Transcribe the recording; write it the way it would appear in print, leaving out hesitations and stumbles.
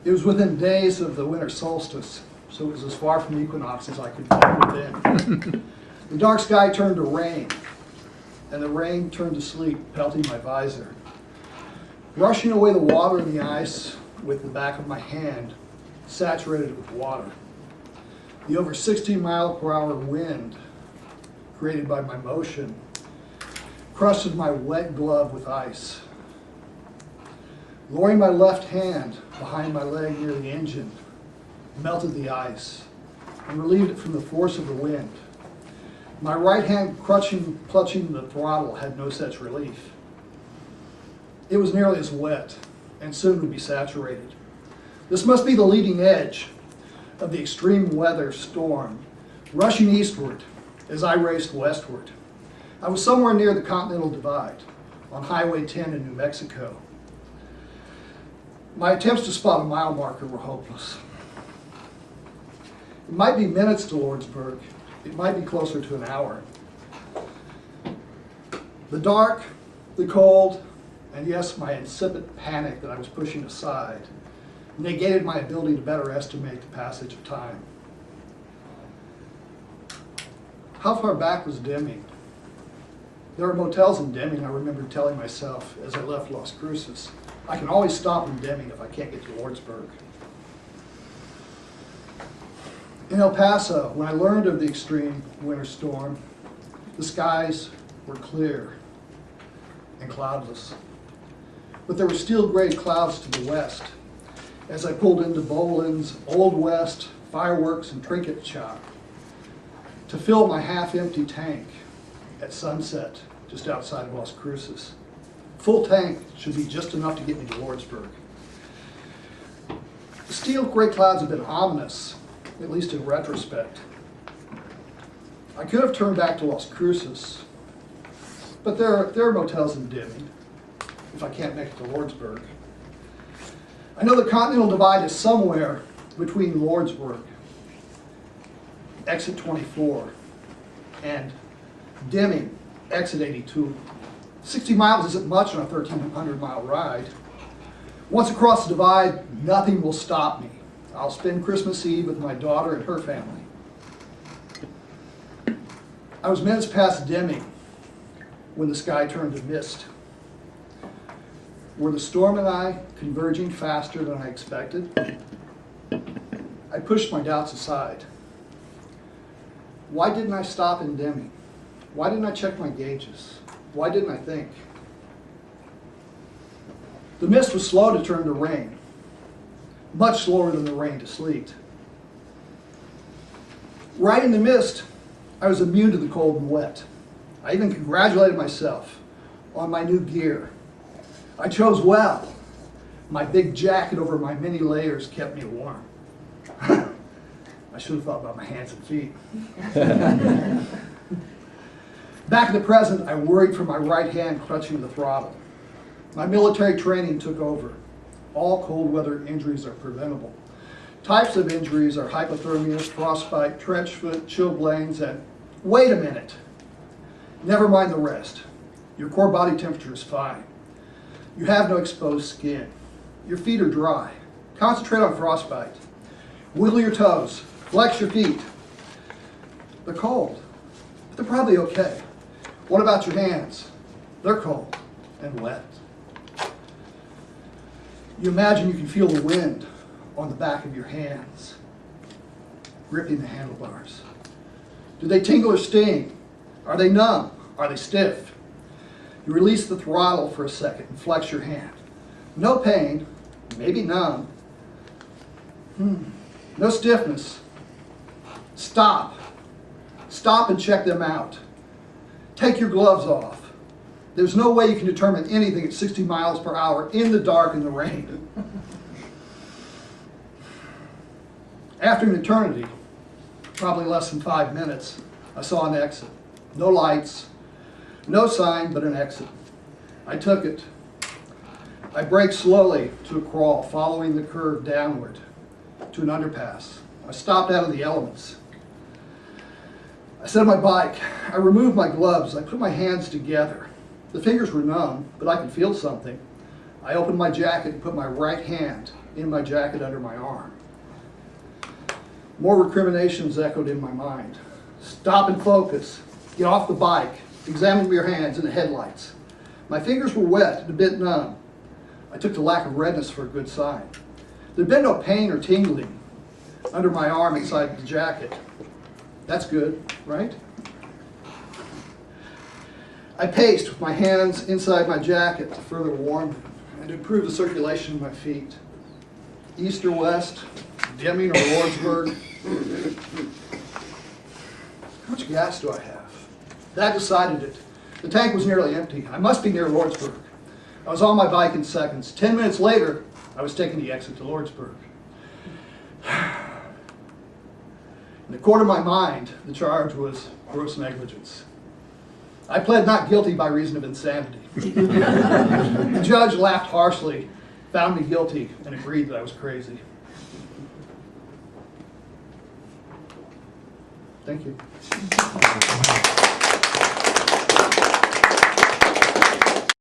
It was within days of the winter solstice, so it was as far from the equinox as I could get within. The dark sky turned to rain, and the rain turned to sleet, pelting my visor. Rushing away the water and the ice with the back of my hand, saturated it with water. The over 16-mile-per-hour wind created by my motion crusted my wet glove with ice. Lowering my left hand behind my leg near the engine, melted the ice and relieved it from the force of the wind. My right hand clutching the throttle had no such relief. It was nearly as wet and soon would be saturated. This must be the leading edge of the extreme weather storm, rushing eastward as I raced westward. I was somewhere near the Continental Divide on Highway 10 in New Mexico. My attempts to spot a mile marker were hopeless. It might be minutes to Lordsburg. It might be closer to an hour. The dark, the cold, and yes, my incipient panic that I was pushing aside negated my ability to better estimate the passage of time. How far back was Deming? There are motels in Deming, I remember telling myself as I left Las Cruces. I can always stop in Deming if I can't get to Lordsburg. In El Paso, when I learned of the extreme winter storm, the skies were clear and cloudless. But there were still gray clouds to the west as I pulled into Boland's Old West fireworks and trinket shop to fill my half-empty tank at sunset just outside of Las Cruces. Full tank should be just enough to get me to Lordsburg. The steel gray clouds have been ominous, at least in retrospect. I could have turned back to Las Cruces, but there are motels in Deming if I can't make it to Lordsburg. I know the Continental Divide is somewhere between Lordsburg, exit 24, and Deming, exit 82. 60 miles isn't much on a 1,300-mile ride. Once across the divide, nothing will stop me. I'll spend Christmas Eve with my daughter and her family. I was minutes past Deming when the sky turned to mist. Were the storm and I converging faster than I expected? I pushed my doubts aside. Why didn't I stop in Deming? Why didn't I check my gauges? Why didn't I think? The mist was slow to turn to rain, much slower than the rain to sleet. Right in the mist, I was immune to the cold and wet. I even congratulated myself on my new gear. I chose well. My big jacket over my many layers kept me warm. I should have thought about my hands and feet. Back in the present, I worried for my right hand clutching the throttle. My military training took over. All cold weather injuries are preventable. Types of injuries are hypothermia, frostbite, trench foot, chilblains, and wait a minute. Never mind the rest. Your core body temperature is fine. You have no exposed skin. Your feet are dry. Concentrate on frostbite. Wiggle your toes. Flex your feet. They're cold, but they're probably okay. What about your hands? They're cold and wet. You imagine you can feel the wind on the back of your hands, gripping the handlebars. Do they tingle or sting? Are they numb? Are they stiff? You release the throttle for a second and flex your hand. No pain, maybe numb. No stiffness. Stop. Stop and check them out. Take your gloves off. There's no way you can determine anything at 60 miles per hour in the dark and the rain. After an eternity, probably less than 5 minutes, I saw an exit. No lights, no sign, but an exit. I took it. I braked slowly to a crawl, following the curve downward to an underpass. I stopped out of the elements. I set my bike. I removed my gloves. I put my hands together. The fingers were numb, but I could feel something. I opened my jacket and put my right hand in my jacket under my arm. More recriminations echoed in my mind. Stop and focus. Get off the bike. Examine your hands in the headlights. My fingers were wet and a bit numb. I took the lack of redness for a good sign. There'd been no pain or tingling under my arm inside the jacket. That's good, right? I paced with my hands inside my jacket to further warm them and improve the circulation of my feet. East or west, Deming or Lordsburg. How much gas do I have? That decided it. The tank was nearly empty. I must be near Lordsburg. I was on my bike in seconds. 10 minutes later, I was taking the exit to Lordsburg. In the court of my mind, the charge was gross negligence. I pled not guilty by reason of insanity. The judge laughed harshly, found me guilty, and agreed that I was crazy. Thank you.